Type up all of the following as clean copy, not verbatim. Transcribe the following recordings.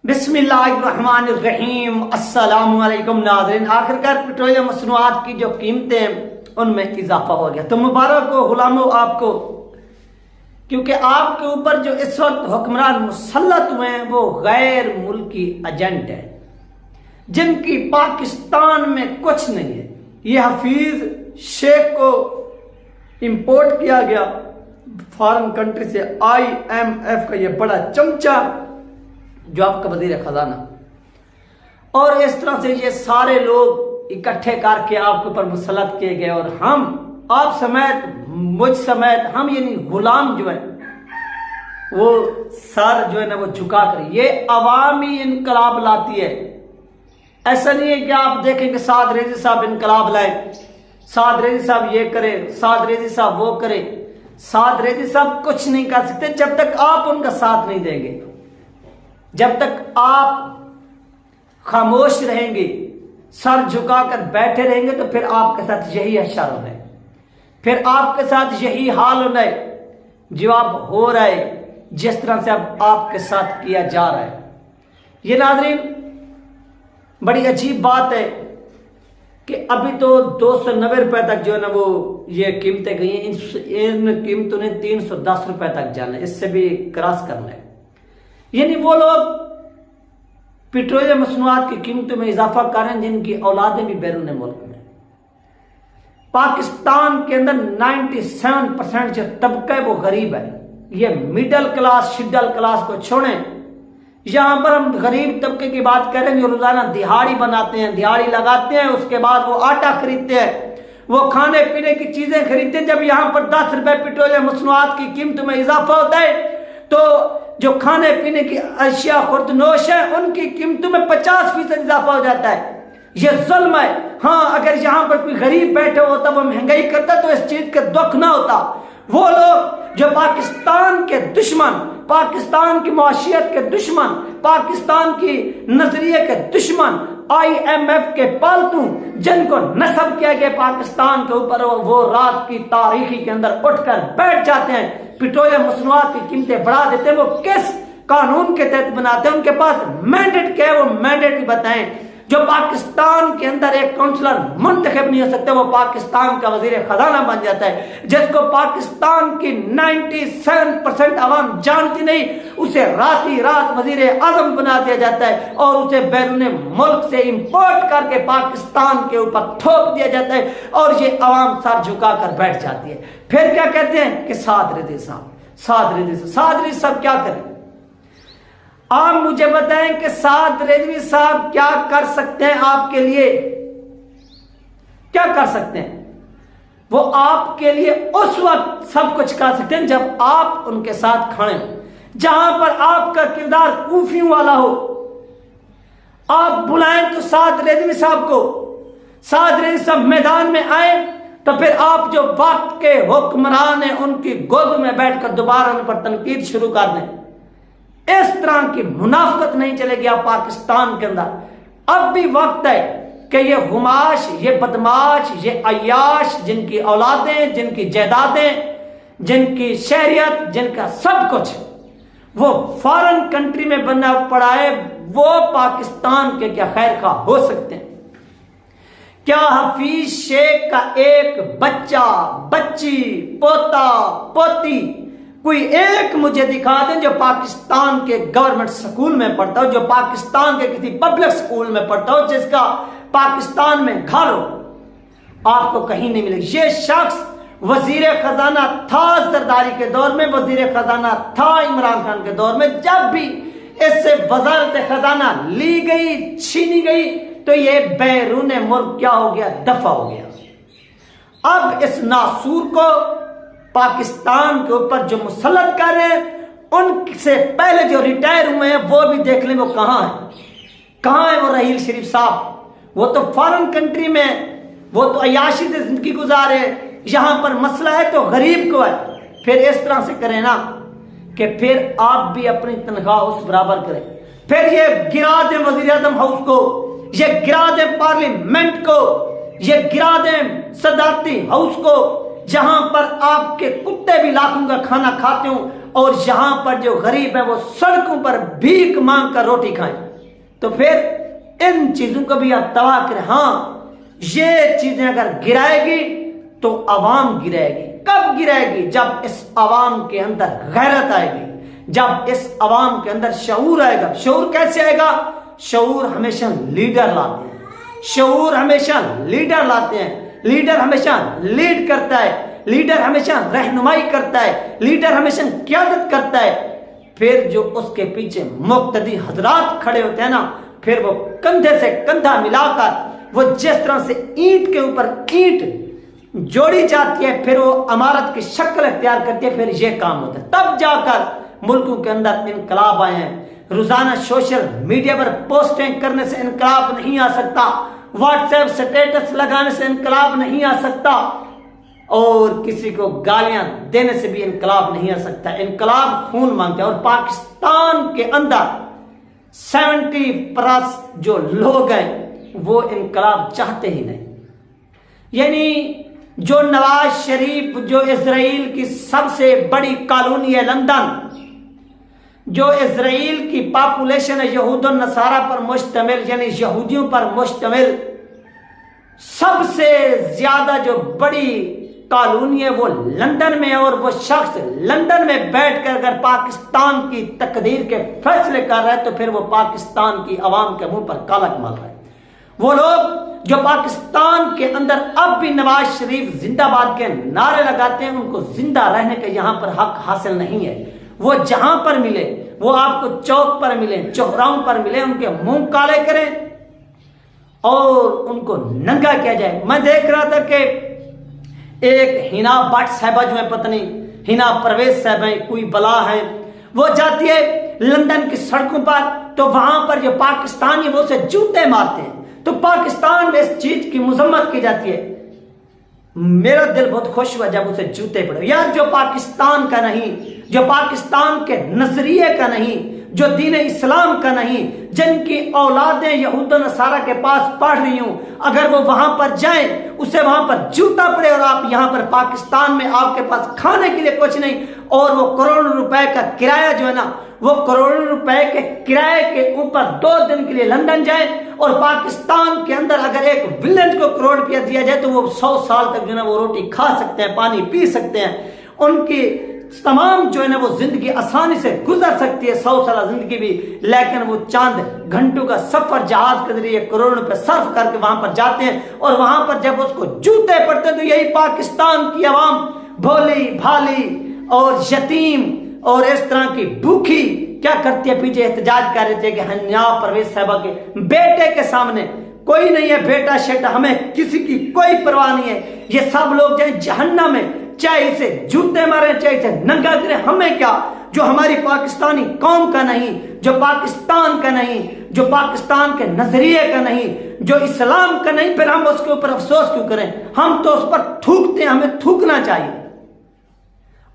बिस्मिल्लाहिर्रहमानिर्रहीम। अस्सलामु अलैकुम नाज़रीन। आखिरकार पेट्रोलियम मसनूआत की जो कीमतें उनमें इजाफा हो गया, तो मुबारक हो गुलामों आपको, क्योंकि आपके ऊपर जो इस वक्त हुक्मरान मुसल्लत हुए हैं वो गैर मुल्की एजेंट हैं, जिनकी पाकिस्तान में कुछ नहीं है। ये हफीज शेख को इंपोर्ट किया गया फॉरेन कंट्री से, IMF का ये बड़ा चमचा जो आपका वजीर खजाना, और इस तरह से ये सारे लोग इकट्ठे करके आपके ऊपर मुसल्लत किए गए। और हम आप समेत, मुझ समेत, हम यानी गुलाम जो है वो सर जो है ना वो झुका कर ये अवामी इनकलाब लाती है। ऐसा नहीं है कि आप देखेंगे साद रेजी साहब इनकलाब लाए, साद रेजी साहब ये करे, साद रेजी साहब वो करे। साद रेजी साहब कुछ नहीं कर सकते जब तक आप उनका साथ नहीं देंगे। जब तक आप खामोश रहेंगे, सर झुकाकर बैठे रहेंगे, तो फिर आपके साथ यही हश्र होना है, फिर आपके साथ यही हाल होना है जो आप हो रहा है, जिस तरह से अब आपके साथ किया जा रहा है। ये नाज़रीन बड़ी अजीब बात है कि अभी तो 290 रुपए तक जो है ना वो ये कीमतें गई हैं। इन कीमतों ने 310 रुपए तक जाना है, इससे भी क्रॉस करना है। यानी वो लोग पेट्रोलियम मसनूआत की कीमतों में इजाफा कर रहे हैं जिनकी औलादें भी बैरून मुल्क में। पाकिस्तान के अंदर 97% जो तबका है वो गरीब है। ये मिडिल क्लास शिडल क्लास को छोड़ें, यहां पर हम गरीब तबके की बात कर रहे हैं जो रोजाना दिहाड़ी बनाते हैं, दिहाड़ी लगाते हैं, उसके बाद वो आटा खरीदते हैं, वो खाने पीने की चीजें खरीदते हैं। जब यहां पर 10 रुपए पेट्रोलियम मसनूआत की कीमतों में इजाफा होता है तो जो खाने पीने की अशिया खुर्दनोश है उनकी कीमतों में 50% इजाफा हो जाता है। यह जुल्म है। हाँ, अगर यहां पर कोई गरीब बैठे होता वो महंगाई करता तो इस चीज का दुख ना होता। वो लोग जो पाकिस्तान के दुश्मन, पाकिस्तान की मुआशियत के दुश्मन, पाकिस्तान की नजरिए के दुश्मन, IMF के पालतू, जिनको नस्ब किया गया पाकिस्तान के ऊपर, वो रात की तारीखी के अंदर उठकर बैठ जाते हैं, पेट्रोलियम मसनूआत की कीमतें बढ़ा देते हैं। वो किस कानून के तहत बनाते हैं? उनके पास मैंडेट क्या है, वो मैंडेट भी बताएं। जो पाकिस्तान के अंदर एक काउंसलर मुंतखब नहीं हो सकता, वो पाकिस्तान का वजीर खजाना बन जाता है। जिसको पाकिस्तान की 97% आवाम जानती नहीं, उसे रात ही रात वजीर आजम बना दिया जाता है और उसे बैरून मुल्क से इंपोर्ट करके पाकिस्तान के ऊपर थोप दिया जाता है और ये आवाम सर झुकाकर बैठ जाती है। फिर क्या कहते हैं कि साद रेजी साहब, साद रेजी साहब क्या करें? आप मुझे बताएं कि साद रेजवी साहब क्या कर सकते हैं आपके लिए? क्या कर सकते हैं? वो आपके लिए उस वक्त सब कुछ कर सकते हैं जब आप उनके साथ खड़े हो, जहां पर आपका किरदार कूफियों वाला हो। आप बुलाएं तो साद रेजवी साहब को, साद रेजवी साहब मैदान में आए तो फिर आप जो वक्त के हुक्मरान हैं उनकी गोद में बैठकर दोबारा उन पर तनकीद शुरू कर दें। इस तरह की मुनाफिकत नहीं चलेगी आप पाकिस्तान के अंदर। अब भी वक्त है कि ये हुमाश, ये बदमाश, ये अय्याश, जिनकी औलादें, जिनकी जायदादें, जिनकी शहरियत, जिनका सब कुछ वो फॉरेन कंट्री में बनना पड़ा है, वो पाकिस्तान के क्या खैर खा हो सकते हैं? क्या हफीज शेख का एक बच्चा, बच्ची, पोता, पोती कोई एक मुझे दिखा दें जो पाकिस्तान के गवर्नमेंट स्कूल में पढ़ता हो, जो पाकिस्तान के किसी पब्लिक स्कूल में पढ़ता हो, जिसका पाकिस्तान में घर हो? आपको कहीं नहीं मिलेगा। ये शख्स वजीर खजाना था जरदारी के दौर में, वजीर खजाना था इमरान खान के दौर में। जब भी इससे वजारत खजाना ली गई, छीनी गई, तो ये बैरून मुल्क क्या हो गया? दफा हो गया। अब इस नासूर को पाकिस्तान के ऊपर जो मुसल्लत कर रहे हैं, उनसे पहले जो रिटायर हुए हैं वो भी देख लें वो कहां है, कहां है वो रहील शरीफ साहब? वो तो फॉरेन कंट्री में, वो तो अयाशी से जिंदगी गुजारे। यहां पर मसला है तो गरीब को है। फिर इस तरह से करें ना कि फिर आप भी अपनी तनख्वाह उस बराबर करें। फिर ये गिरा दें वजीर आजम हाउस को, ये गिरा दें पार्लियामेंट को, ये गिरा दें सदारती हाउस को, जहां पर आपके कुत्ते भी लाखों का खाना खाते हो, और यहां पर जो गरीब है वो सड़कों पर भीख मांग कर रोटी खाएं, तो फिर इन चीजों को भी आप तबाह करें। हाँ, ये चीजें अगर गिराएगी तो अवाम गिराएगी। कब गिराएगी? जब इस अवाम के अंदर गैरत आएगी, जब इस अवाम के अंदर शऊर आएगा। शऊर कैसे आएगा? शऊर हमेशा लीडर लाते हैं, शऊर हमेशा लीडर लाते हैं। लीडर हमेशा लीड करता है, लीडर हमेशा रहनुमाई करता है, लीडर हमेशा क़यादत करता है। फिर जो उसके पीछे मुक्तदी हजरात खड़े होते हैं ना, फिर वो कंधे से कंधा मिलाकर वो जिस तरह से ईंट के ऊपर ईंट जोड़ी जाती है, फिर वो इमारत की शक्ल इख्तियार करती है, फिर ये काम होता है। तब जाकर मुल्कों के अंदर इनकलाब आए हैं। रोजाना सोशल मीडिया पर पोस्टिंग करने से इनकलाब नहीं आ सकता, व्हाट्सएप स्टेटस लगाने से इनकलाब नहीं आ सकता, और किसी को गालियां देने से भी इनकलाब नहीं आ सकता। इनकलाब खून मांगता है। और पाकिस्तान के अंदर 70% जो लोग हैं वो इनकलाब चाहते ही नहीं। यानी जो नवाज शरीफ, जो इजराइल की सबसे बड़ी कॉलोनी है लंदन, जो इजराइल की पॉपुलेशन है यहूदन नसारा पर मुश्तमिल, यानी यहूदियों पर मुश्तमिल सबसे ज्यादा जो बड़ी कॉलोनी है वो लंदन में है। और वो शख्स लंदन में बैठकर अगर पाकिस्तान की तकदीर के फैसले कर रहा है तो फिर वो पाकिस्तान की आवाम के मुंह पर कालक मार रहा है। वो लोग जो पाकिस्तान के अंदर अब भी नवाज शरीफ जिंदाबाद के नारे लगाते हैं, उनको जिंदा रहने का यहां पर हक हासिल नहीं है। वो जहां पर मिले, वो आपको चौक पर मिले, चौराहों पर मिले, उनके मुंह काले करें और उनको नंगा किया जाए। मैं देख रहा था कि एक हिना भट्ट साहबा जो है, पत्नी हिना परवेज साहब है, कोई बला है, वो जाती है लंदन की सड़कों पर, तो वहां पर जो पाकिस्तानी वो उसे जूते मारते हैं, तो पाकिस्तान में इस चीज की मजम्मत की जाती है। मेरा दिल बहुत खुश हुआ जब उसे जूते पड़े। यार, जो पाकिस्तान का नहीं, जो पाकिस्तान के नजरिए का नहीं, जो दीन इस्लाम का नहीं, जिनकी औलादें यहूद नसारा के पास पढ़ रही हूं, अगर वो वहां पर जाए, उसे वहां पर जूता पड़े, और आप यहां पर पाकिस्तान में आपके पास खाने के लिए कुछ नहीं, और वो करोड़ों रुपए का किराया जो है ना, वो करोड़ों रुपए के किराए के ऊपर 2 दिन के लिए लंदन जाए, और पाकिस्तान के अंदर अगर एक विलेज को करोड़ रुपया दिया जाए तो वो 100 साल तक जो है वो रोटी खा सकते हैं, पानी पी सकते हैं, उनकी तमाम जो है ना वो जिंदगी आसानी से गुजर सकती है, 100 साल जिंदगी भी। लेकिन वो चंद घंटों का सफर जहाज के जरिए करोड़ों रुपए सर्फ करके वहां पर जाते हैं, और वहां पर जब उसको जूते पड़ते हैं तो यही पाकिस्तान की आवाम भोली भाली और यतीम और इस तरह की भूखी क्या करती है, पीछे एहतजाज कर रहे थे कि हिना परवेज साहबा के बेटे के सामने कोई नहीं है, बेटा शेटा हमें किसी की कोई परवाह नहीं है, ये सब लोग जाए जहन्नम में, चाहे इसे जूते मारे, चाहे इसे नंगा करे, हमें क्या। जो हमारी पाकिस्तानी कौम का नहीं, जो पाकिस्तान का नहीं, जो पाकिस्तान के नजरिए का नहीं, जो इस्लाम का नहीं, फिर हम उसके ऊपर अफसोस क्यों करें। हम तो उस पर थूकते हैं, हमें थूकना चाहिए,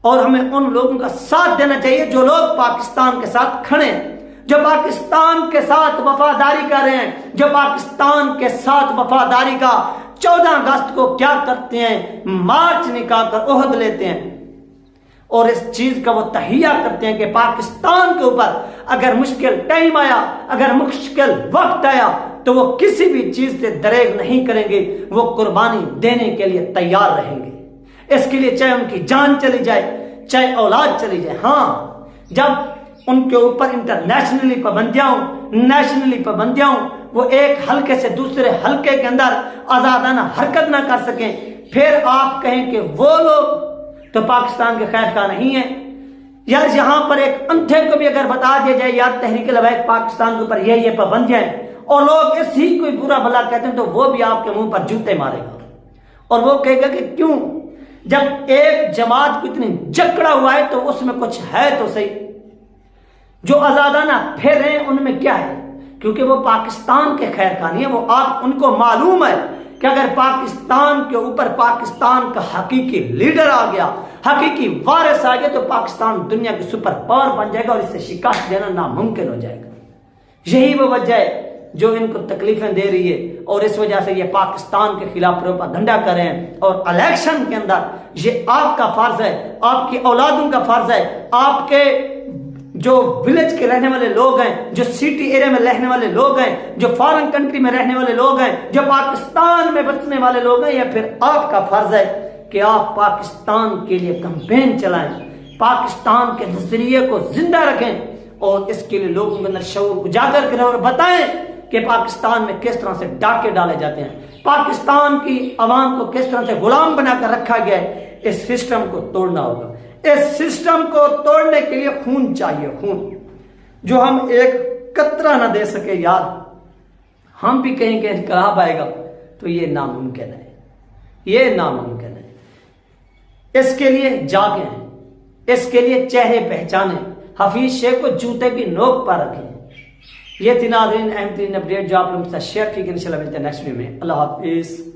और हमें उन लोगों का साथ देना चाहिए जो लोग पाकिस्तान के साथ खड़े हैं, जो पाकिस्तान के साथ वफादारी कर रहे हैं, जो पाकिस्तान के साथ वफादारी का 14 अगस्त को क्या करते हैं, मार्च निकाल कर ओहद लेते हैं, और इस चीज का वो तहिया करते हैं कि पाकिस्तान के ऊपर अगर मुश्किल टाइम आया, अगर मुश्किल वक्त आया, तो वो किसी भी चीज से दरेग नहीं करेंगे, वो कुर्बानी देने के लिए तैयार रहेंगे। इसके लिए चाहे उनकी जान चली जाए, चाहे औलाद चली जाए। हाँ, जब उनके ऊपर इंटरनेशनली पाबंदियां हो, नेशनली पाबंदियां हो, वो एक हल्के से दूसरे हल्के के अंदर आजादाना हरकत ना कर सकें, फिर आप कहें कि वो लोग तो पाकिस्तान के खैर का नहीं है। यार, यहां पर एक अंधे को भी अगर बता दिया जाए यार तहरीक लबैक पाकिस्तान के ऊपर ये पाबंदियां हैं, और लोग इसी कोई बुरा भला कहते हैं, तो वो भी आपके मुंह पर जूते मारेगा, और वो कहेगा कि क्यों, जब एक जमात को इतनी जकड़ा हुआ है तो उसमें कुछ है तो सही। जो आजादाना फिर रहे हैं उनमें क्या है, क्योंकि वो पाकिस्तान के खैर का नहीं है। वो आप उनको मालूम है कि अगर पाकिस्तान के ऊपर पाकिस्तान का हकीकी लीडर आ गया, हकीकी वारिस आ गया, तो पाकिस्तान दुनिया की सुपर पावर बन जाएगा और इससे शिकस्त देना नामुमकिन हो जाएगा। यही वो वजह है जो इनको तकलीफें दे रही है, और इस वजह से ये पाकिस्तान के खिलाफ प्रोपागंडा कर रहे हैं। और इलेक्शन के अंदर ये आपका फर्ज है, आपकी औलादों का फर्ज है, आपके जो विलेज के रहने वाले लोग हैं, जो सिटी एरिया में रहने वाले लोग हैं, जो फॉरेन कंट्री में रहने वाले लोग हैं, जो पाकिस्तान में बसने वाले लोग हैं, या फिर आपका फर्ज है कि आप पाकिस्तान के लिए कैंपेन चलाएं, पाकिस्तान के नजरिए को जिंदा रखें, और इसके लिए लोगों के अंदर शऊर उजागर करें और बताएं कि पाकिस्तान में किस तरह से डाके डाले जाते हैं, पाकिस्तान की आवाम को किस तरह से गुलाम बनाकर रखा गया है। इस सिस्टम को तोड़ना होगा। इस सिस्टम को तोड़ने के लिए खून चाहिए, खून जो हम एक कतरा ना दे सके यार, हम भी कहीं कहीं कहा पाएगा, तो ये नामुमकिन है, ये नामुमकिन है। इसके लिए जागे, इसके लिए चेहरे पहचाने, हफीज शेख को जूते की नोक पर रखें। ये थी नाज़रीन अहम तरीन अपडेट जो आप लोगों के साथ शेयर की। इंशाल्लाह मिलते हैं नेक्स्ट वीडियो में। अल्लाह हाफिज।